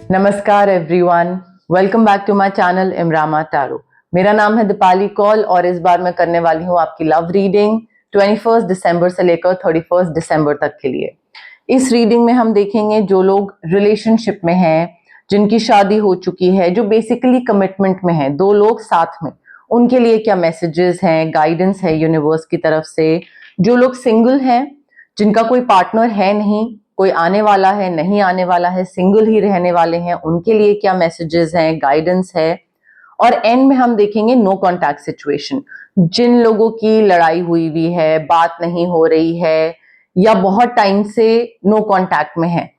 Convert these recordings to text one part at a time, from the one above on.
नमस्कार everyone, welcome back to my channel इमरामा tarot. मेरा नाम है दीपाली कौल और इस बार मैं करने वाली हूँ आपकी लव रीडिंग 21 दिसंबर से लेकर 31 दिसंबर तक के लिए। इस रीडिंग में हम देखेंगे जो लोग रिलेशनशिप में हैं, जिनकी शादी हो चुकी है, जो बेसिकली कमिटमेंट में हैं, दो लोग साथ में, उनके लिए क्या मैसेजेस हैं, गाइडेंस है यूनिवर्स की तरफ से। जो लोग सिंगल हैं, जिनका कोई पार्टनर है नहीं, कोई आने वाला है नहीं आने वाला है, सिंगल ही रहने वाले हैं, उनके लिए क्या मैसेजेस हैं, गाइडेंस है। और एंड में हम देखेंगे नो कॉन्टैक्ट सिचुएशन, जिन लोगों की लड़ाई हुई है, बात नहीं हो रही है या बहुत टाइम से नो कॉन्टैक्ट में है,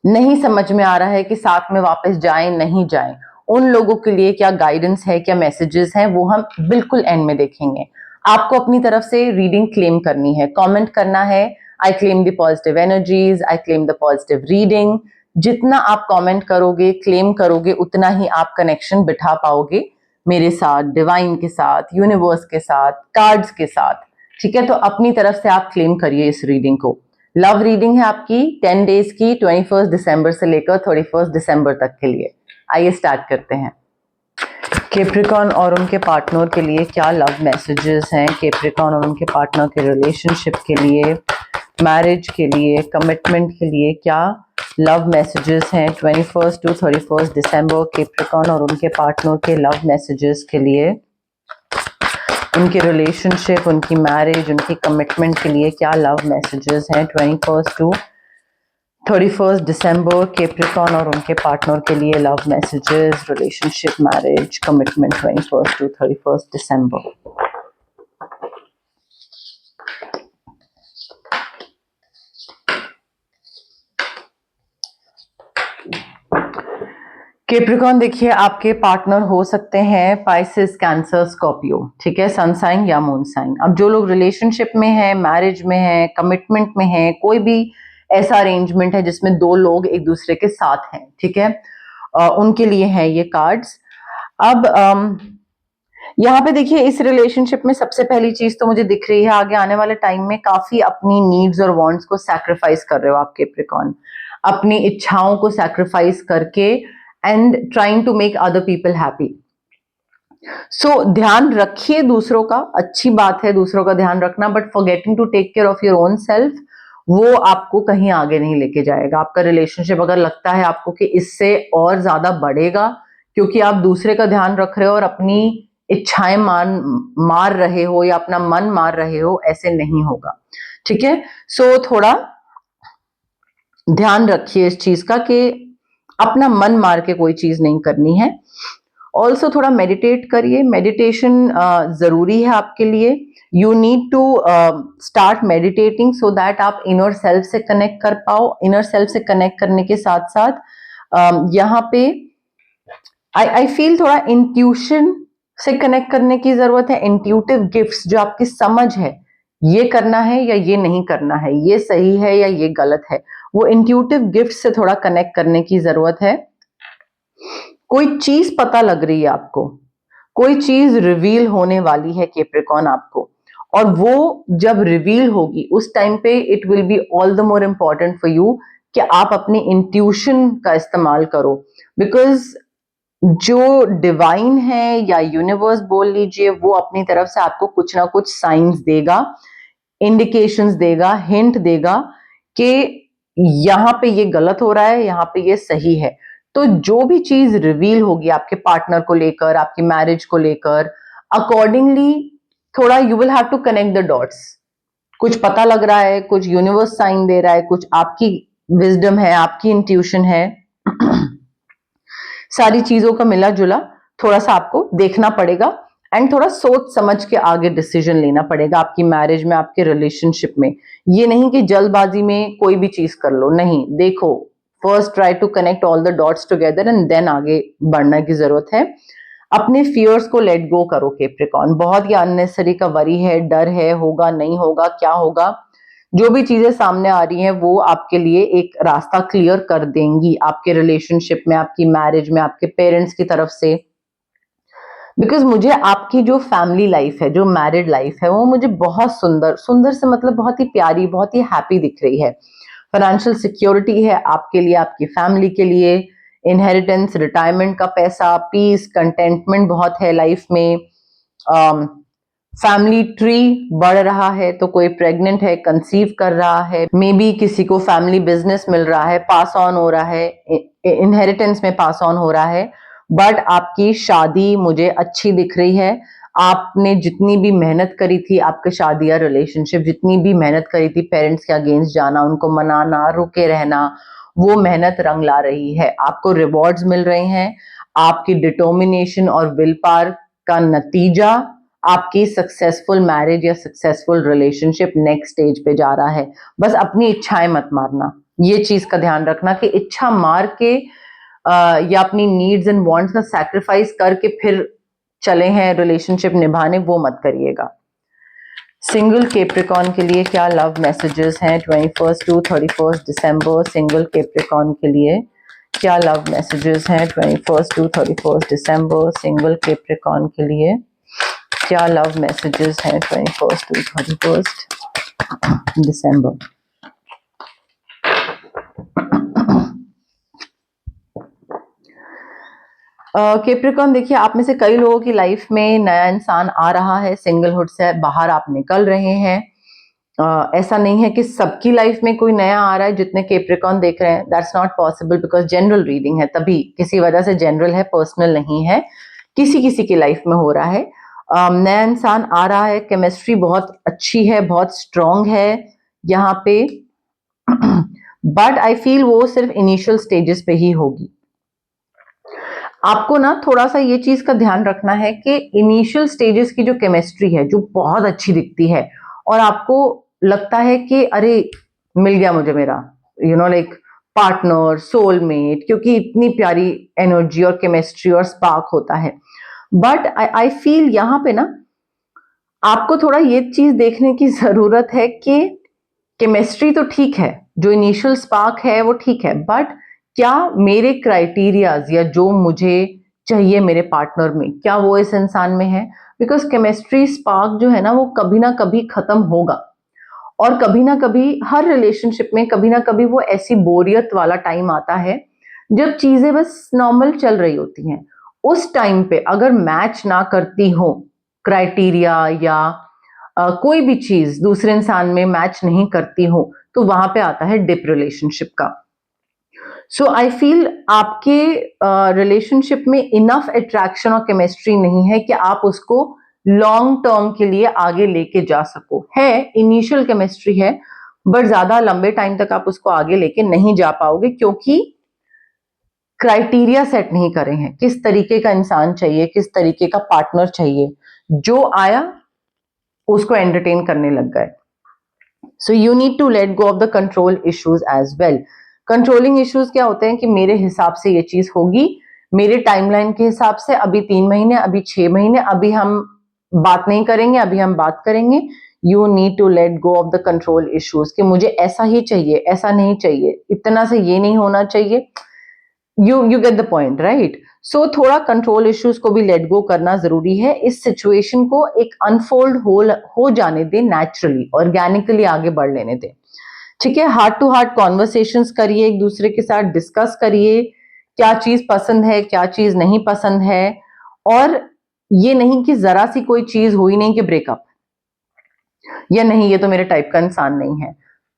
नहीं समझ में आ रहा है कि साथ में वापस जाएं नहीं जाएं, उन लोगों के लिए क्या गाइडेंस है, क्या मैसेजेस हैं, वो हम बिल्कुल एंड में देखेंगे। आपको अपनी तरफ से रीडिंग क्लेम करनी है, कमेंट करना है I claim the positive energies, I claim the positive reading. जितना आप कमेंट करोगे, क्लेम करोगे, उतना ही आप कनेक्शन बिठा पाओगे मेरे साथ, डिवाइन के साथ, यूनिवर्स के साथ, कार्ड्स के साथ। ठीक है, तो अपनी तरफ से आप क्लेम करिए इस रीडिंग को। लव रीडिंग है आपकी 10 डेज की, 21 दिसंबर से लेकर 31 दिसंबर तक के लिए। आइए स्टार्ट करते हैं। कैप्रिकॉर्न और उनके पार्टनर के लिए क्या लव मैसेजेस हैं, कैप्रिकॉर्न और उनके पार्टनर के रिलेशनशिप के लिए, मैरिज के लिए, कमिटमेंट के लिए क्या लव मैसेजेस हैं 21 टू 31 दिसंबर, कैप्रिकॉर्न और उनके पार्टनर के लव मैसेजेस के लिए, उनके रिलेशनशिप, उनकी मैरिज, उनकी कमिटमेंट के लिए क्या लव मैसेजेस हैं 21 टू 31 दिसंबर, कैप्रिकॉर्न और उनके पार्टनर के लिए love messages, relationship, marriage, commitment 21 to 31 दिसंबर। कैप्रिकॉर्न देखिए, आपके पार्टनर हो सकते हैं पाइसेस, कैंसर, स्कॉर्पियो, ठीक है, सन साइन या मून साइन। अब जो लोग रिलेशनशिप में हैं, मैरिज में हैं, कमिटमेंट में हैं, कोई भी ऐसा अरेंजमेंट है जिसमें दो लोग एक दूसरे के साथ हैं, ठीक है, उनके लिए हैं ये कार्ड्स। अब यहाँ पे देखिए, इस रिलेशनशिप में सबसे पहली चीज तो मुझे दिख रही है, आगे आने वाले टाइम में काफी अपनी नीड्स और वांट्स को सैक्रिफाइस कर रहे हो आप कैप्रिकॉर्न, अपनी इच्छाओं को सैक्रिफाइस करके and trying to make other people happy. So ध्यान रखिए दूसरों का, अच्छी बात है दूसरों का ध्यान रखना, but forgetting to take care of your own self, वो आपको कहीं आगे नहीं लेके जाएगा। आपका रिलेशनशिप अगर लगता है आपको कि इससे और ज्यादा बढ़ेगा क्योंकि आप दूसरे का ध्यान रख रहे हो और अपनी इच्छाएं मार रहे हो या अपना मन मार रहे हो, ऐसे नहीं होगा, ठीक है। सो थोड़ा ध्यान रखिए इस चीज का कि अपना मन मार के कोई चीज नहीं करनी है। ऑल्सो थोड़ा मेडिटेट करिए, मेडिटेशन जरूरी है आपके लिए। You need to start meditating so that आप इनर सेल्फ से कनेक्ट कर पाओ। इनर सेल्फ से कनेक्ट करने के साथ साथ यहाँ पे आई फील थोड़ा इंट्यूशन से कनेक्ट करने की जरूरत है। इंट्यूटिव गिफ्ट्स, जो आपकी समझ है, ये करना है या ये नहीं करना है, ये सही है या ये गलत है, वो इंट्यूटिव गिफ्ट से थोड़ा कनेक्ट करने की जरूरत है। कोई चीज पता लग रही है आपको, कोई चीज रिवील होने वाली है कैप्रिकॉर्न आपको, और वो जब रिवील होगी उस टाइम पे it will be all the more important for you कि आप अपनी इंट्यूशन का इस्तेमाल करो। बिकॉज जो डिवाइन है या यूनिवर्स बोल लीजिए, वो अपनी तरफ से आपको कुछ ना कुछ साइंस देगा, इंडिकेशंस देगा, हिंट देगा कि यहाँ पे ये गलत हो रहा है, यहाँ पे ये सही है। तो जो भी चीज रिवील होगी आपके पार्टनर को लेकर, आपकी मैरिज को लेकर, अकॉर्डिंगली थोड़ा you will have to connect the dots. कुछ पता लग रहा है, कुछ यूनिवर्स साइन दे रहा है, कुछ आपकी विजडम है, आपकी इंट्यूशन है, सारी चीजों का मिला जुला थोड़ा सा आपको देखना पड़ेगा एंड थोड़ा सोच समझ के आगे डिसीजन लेना पड़ेगा आपकी मैरिज में, आपके रिलेशनशिप में। ये नहीं कि जल्दबाजी में कोई भी चीज कर लो, नहीं, देखो, first try to connect all the dots together and then आगे बढ़ने की जरूरत है। अपने फियर्स को लेट गो करो कैप्रिकॉर्न, बहुत ही अननेसेसरी का वरी है, डर है, होगा नहीं होगा, क्या होगा। जो भी चीजें सामने आ रही हैं वो आपके लिए एक रास्ता क्लियर कर देंगी, आपके रिलेशनशिप में, आपकी मैरिज में, आपके पेरेंट्स की तरफ से। बिकॉज मुझे आपकी जो फैमिली लाइफ है, जो मैरिड लाइफ है, वो मुझे बहुत सुंदर, सुंदर से मतलब बहुत ही प्यारी, बहुत ही हैप्पी दिख रही है। फाइनेंशियल सिक्योरिटी है आपके लिए, आपकी फैमिली के लिए, इनहेरिटेंस, रिटायरमेंट का पैसा, पीस, कंटेंटमेंट बहुत है लाइफ में, फैमिली ट्री बढ़ रहा है, तो कोई प्रेग्नेंट है, कंसीव कर रहा है, मे बी किसी को फैमिली बिजनेस मिल रहा है, पास ऑन हो रहा है, इनहेरिटेंस में पास ऑन हो रहा है। बट आपकी शादी मुझे अच्छी दिख रही है। आपने जितनी भी मेहनत करी थी, आपके शादी या रिलेशनशिप जितनी भी मेहनत करी थी, पेरेंट्स के अगेंस्ट जाना, उनको मनाना, रुके रहना, वो मेहनत रंग ला रही है। आपको रिवॉर्ड्स मिल रहे हैं। आपकी डिटर्मिनेशन और विल पावर का नतीजा आपकी सक्सेसफुल मैरिज या सक्सेसफुल रिलेशनशिप नेक्स्ट स्टेज पे जा रहा है। बस अपनी इच्छाएं मत मारना, ये चीज का ध्यान रखना कि इच्छा मार के या अपनी नीड्स एंड वांट्स का सैक्रिफाइस करके फिर चले हैं रिलेशनशिप निभाने, वो मत करिएगा। सिंगल कैप्रिकॉर्न के लिए क्या लव मैसेजेस हैं 21 टू 31 दिसंबर? सिंगल कैप्रिकॉर्न के लिए क्या लव मैसेजेस हैं 21 टू 31 दिसंबर? सिंगल कैप्रिकॉर्न के लिए क्या लव मैसेजेस हैं 21 टू 31 दिसंबर? कैप्रिकॉर्न, देखिए आप में से कई लोगों की लाइफ में नया इंसान आ रहा है, सिंगलहुड से बाहर आप निकल रहे हैं। ऐसा नहीं है कि सबकी लाइफ में कोई नया आ रहा है जितने कैप्रिकॉर्न देख रहे हैं, that's not possible, because general reading है, तभी किसी वजह से जनरल है, पर्सनल नहीं है, किसी किसी की लाइफ में हो रहा है। नया इंसान आ रहा है, केमिस्ट्री बहुत अच्छी है, बहुत स्ट्रांग है यहाँ पे, बट आई फील वो सिर्फ इनिशियल स्टेजेस पे ही होगी। आपको ना थोड़ा सा ये चीज का ध्यान रखना है कि इनिशियल स्टेजेस की जो केमिस्ट्री है, जो बहुत अच्छी दिखती है और आपको लगता है कि अरे मिल गया मुझे मेरा लाइक पार्टनर, सोलमेट, क्योंकि इतनी प्यारी एनर्जी और केमिस्ट्री और स्पार्क होता है। बट आई फील यहाँ पे ना आपको थोड़ा ये चीज देखने की जरूरत है कि केमिस्ट्री तो ठीक है, जो इनिशियल स्पार्क है वो ठीक है, बट क्या मेरे क्राइटेरियाज या जो मुझे चाहिए मेरे पार्टनर में, क्या वो इस इंसान में है? बिकॉज केमिस्ट्री स्पार्क जो है ना, वो कभी ना कभी खत्म होगा, और कभी ना कभी हर रिलेशनशिप में कभी ना कभी वो ऐसी बोरियत वाला टाइम आता है जब चीजें बस नॉर्मल चल रही होती हैं। उस टाइम पे अगर मैच ना करती हो क्राइटेरिया या कोई भी चीज दूसरे इंसान में मैच नहीं करती हो, तो वहां पे आता है डिप रिलेशनशिप का। सो आई फील आपके रिलेशनशिप में इनफ अट्रैक्शन और केमिस्ट्री नहीं है कि आप उसको लॉन्ग टर्म के लिए आगे लेके जा सको। है इनिशियल केमिस्ट्री है, बट ज्यादा लंबे टाइम तक आप उसको आगे लेके नहीं जा पाओगे, क्योंकि क्राइटेरिया सेट नहीं करे हैं, किस तरीके का इंसान चाहिए, किस तरीके का पार्टनर चाहिए। जो आया उसको एंटरटेन करने लग गए। So you need to let go of the control issues as well. Controlling issues क्या होते हैं कि मेरे हिसाब से ये चीज होगी, मेरे टाइमलाइन के हिसाब से, अभी 3 महीने, अभी 6 महीने, अभी हम बात नहीं करेंगे, अभी हम बात करेंगे। You need to let go of the control issues कि मुझे ऐसा ही चाहिए, ऐसा नहीं चाहिए, इतना से ये नहीं होना चाहिए। You get the point, right? So थोड़ा कंट्रोल इश्यूज को भी लेट गो करना जरूरी है। इस सिचुएशन को एक अनफोल्ड हो जाने दे, नेचुरली, ऑर्गेनिकली आगे बढ़ लेने दे। ठीक है, हार्ट टू हार्ट कॉन्वर्सेशंस करिए, एक दूसरे के साथ डिस्कस करिए, क्या चीज पसंद है, क्या चीज नहीं पसंद है। और ये नहीं कि जरा सी कोई चीज हुई नहीं कि ब्रेकअप, या नहीं ये तो मेरे टाइप का इंसान नहीं है।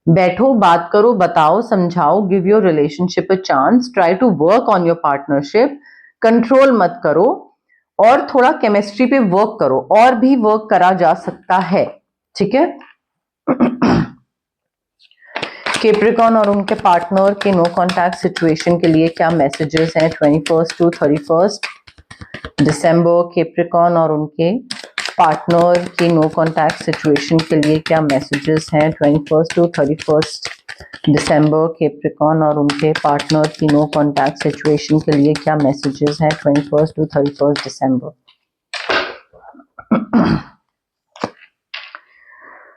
बैठो, बात करो, बताओ, समझाओ, give your relationship a chance, try to work on your partnership, control मत करो, और थोड़ा केमिस्ट्री पे वर्क करो, और भी वर्क करा जा सकता है। ठीक है, कैप्रिकॉर्न और उनके पार्टनर के नो कॉन्टैक्ट सिचुएशन के लिए क्या मैसेजेस हैं 21 टू 31 दिसंबर? कैप्रिकॉर्न और उनके पार्टनर की नो कॉन्टैक्ट सिचुएशन के लिए क्या मैसेजेस हैं 21 टू 31 दिसंबर? कैप्रिकॉर्न और उनके पार्टनर की नो कॉन्टैक्ट सिचुएशन के लिए क्या मैसेजेस हैं 21 टू 31 दिसंबर?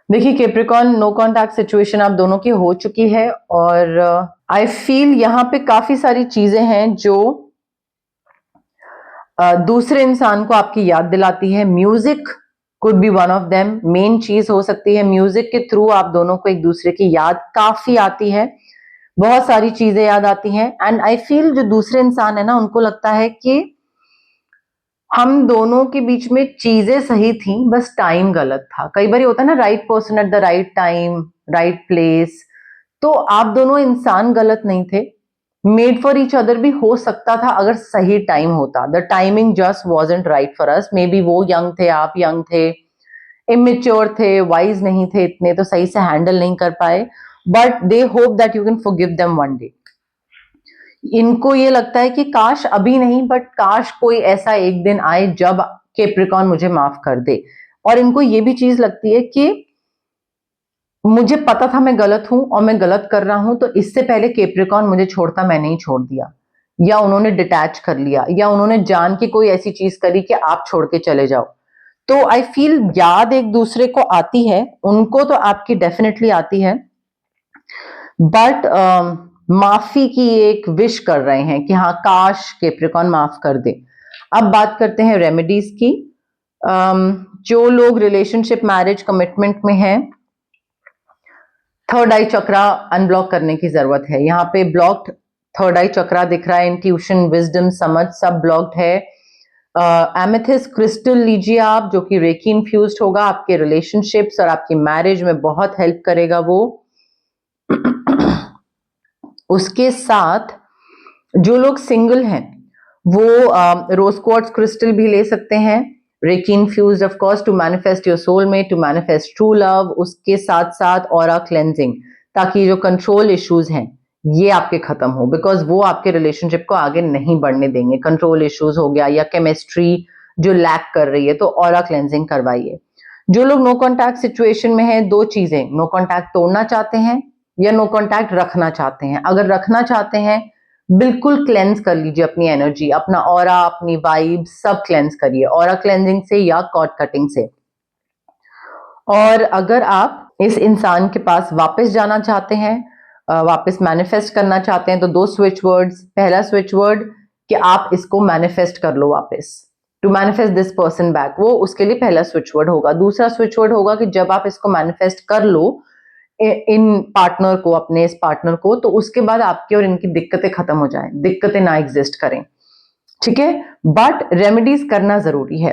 देखिए कैप्रिकॉर्न, नो कॉन्टैक्ट सिचुएशन आप दोनों की हो चुकी है, और आई फील यहाँ पे काफी सारी चीजें हैं जो दूसरे इंसान को आपकी याद दिलाती है। Music could be one of them, main चीज हो सकती है। म्यूजिक के थ्रू आप दोनों को एक दूसरे की याद काफी आती है, बहुत सारी चीजें याद आती हैं। एंड आई फील जो दूसरे इंसान है ना, उनको लगता है कि हम दोनों के बीच में चीजें सही थी, बस टाइम गलत था। कई बार होता है ना, right person at the right time, right place. तो आप दोनों इंसान गलत नहीं थे, मेड फॉर ईच अदर भी हो सकता था अगर सही टाइम होता। The timing just wasn't right for us. May be वो यंग थे, आप यंग थे, इमेच्योर थे, वाइज नहीं थे इतने, तो सही से हैंडल नहीं कर पाए। But they hope that you can forgive them one day. इनको ये लगता है कि काश अभी नहीं, बट काश कोई ऐसा एक दिन आए जब कैप्रिकॉर्न मुझे माफ कर दे। और इनको ये भी चीज लगती है कि मुझे पता था मैं गलत हूं और मैं गलत कर रहा हूं, तो इससे पहले कैप्रिकॉर्न मुझे छोड़ता, मैंने ही छोड़ दिया, या उन्होंने डिटैच कर लिया, या उन्होंने जान के कोई ऐसी चीज करी कि आप छोड़ के चले जाओ। तो आई फील याद एक दूसरे को आती है, उनको तो आपकी डेफिनेटली आती है, बट माफी की एक विश कर रहे हैं कि हाँ काश कैप्रिकॉर्न माफ कर दे। अब बात करते हैं रेमेडीज की। जो लोग रिलेशनशिप, मैरिज, कमिटमेंट में हैं, थर्ड आई चक्रा अनब्लॉक करने की जरूरत है। यहाँ पे ब्लॉक्ड थर्ड आई चक्रा दिख रहा है, इंट्यूशन, विजडम, समझ सब ब्लॉक्ड है। एमेथिस्ट क्रिस्टल लीजिए आप, जो कि रेकी इन्फ्यूज्ड होगा, आपके रिलेशनशिप्स और आपकी मैरिज में बहुत हेल्प करेगा वो। उसके साथ जो लोग सिंगल हैं वो रोज क्वार्ट्ज क्रिस्टल भी ले सकते हैं, reiki infused of course, to manifest your soulmate, to manifest true love. उसके साथ साथ ऑरा क्लेंजिंग, ताकि जो कंट्रोल इश्यूज हैं ये आपके खत्म हो, बिकॉज वो आपके रिलेशनशिप को आगे नहीं बढ़ने देंगे। कंट्रोल इश्यूज हो गया या केमिस्ट्री जो लैक कर रही है, तो ऑरा क्लेंजिंग करवाइए। जो लोग नो कॉन्टैक्ट सिचुएशन में है, दो चीजें, नो कॉन्टैक्ट तोड़ना चाहते हैं या नो कॉन्टैक्ट रखना चाहते हैं। अगर रखना चाहते हैं, बिल्कुल क्लेंस कर लीजिए अपनी एनर्जी, अपना ऑरा, अपनी वाइब सब क्लेंस करिए, ऑरा क्लेंजिंग से या कॉर्ड कटिंग से। और अगर आप इस इंसान के पास वापस जाना चाहते हैं, वापस मैनिफेस्ट करना चाहते हैं, तो दो स्विच वर्ड्स। पहला स्विच वर्ड कि आप इसको मैनिफेस्ट कर लो वापस, to manifest this person back, वो उसके लिए पहला स्विच वर्ड होगा। दूसरा स्विच वर्ड होगा कि जब आप इसको मैनिफेस्ट कर लो इन पार्टनर को, अपने इस पार्टनर को, तो उसके बाद आपकी और इनकी दिक्कतें खत्म हो जाएं, दिक्कतें ना एग्जिस्ट करें, ठीक है। बट रेमेडीज करना जरूरी है।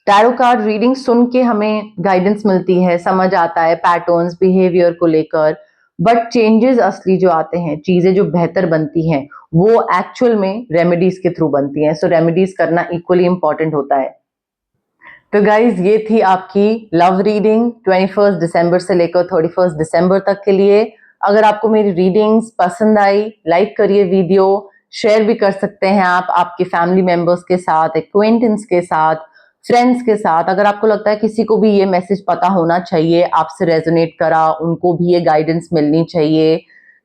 टैरो कार्ड रीडिंग सुन के हमें गाइडेंस मिलती है, समझ आता है पैटर्न्स, बिहेवियर को लेकर, बट चेंजेस असली जो आते हैं, चीजें जो बेहतर बनती हैं, वो एक्चुअल में रेमेडीज के थ्रू बनती हैं। सो रेमेडीज करना इक्वली इंपॉर्टेंट होता है। तो गाइज ये थी आपकी लव रीडिंग 21 दिसंबर से लेकर 31 दिसंबर तक के लिए। अगर आपको मेरी रीडिंग्स पसंद आई, लाइक करिए वीडियो, शेयर भी कर सकते हैं आप आपके फैमिली मेंबर्स के साथ, एक्वेंटेंस के साथ, फ्रेंड्स के साथ। अगर आपको लगता है किसी को भी ये मैसेज पता होना चाहिए, आपसे रेजोनेट करा, उनको भी ये गाइडेंस मिलनी चाहिए,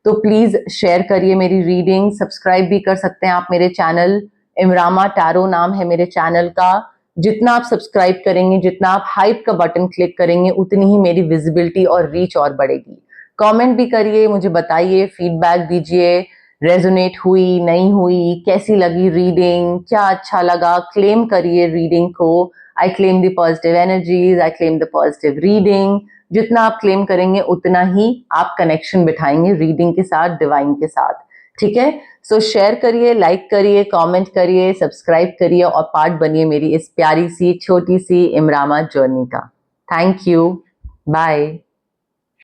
तो प्लीज शेयर करिए मेरी रीडिंग। सब्सक्राइब भी कर सकते हैं आप मेरे चैनल, इमरामा टैरो नाम है मेरे चैनल का। जितना आप सब्सक्राइब करेंगे, जितना आप हाइप का बटन क्लिक करेंगे, उतनी ही मेरी विजिबिलिटी और रीच और बढ़ेगी। कमेंट भी करिए, मुझे बताइए, फीडबैक दीजिए, रेजोनेट हुई नहीं हुई, कैसी लगी रीडिंग, क्या अच्छा लगा। क्लेम करिए रीडिंग को, I claim the positive energies, I claim the positive reading. जितना आप क्लेम करेंगे उतना ही आप कनेक्शन बिठाएंगे रीडिंग के साथ, डिवाइन के साथ, ठीक है। सो शेयर करिए, लाइक करिए, कमेंट करिए, सब्सक्राइब करिए और पार्ट बनिए मेरी इस प्यारी सी छोटी सी इमरामा जर्नी का। Thank you, bye.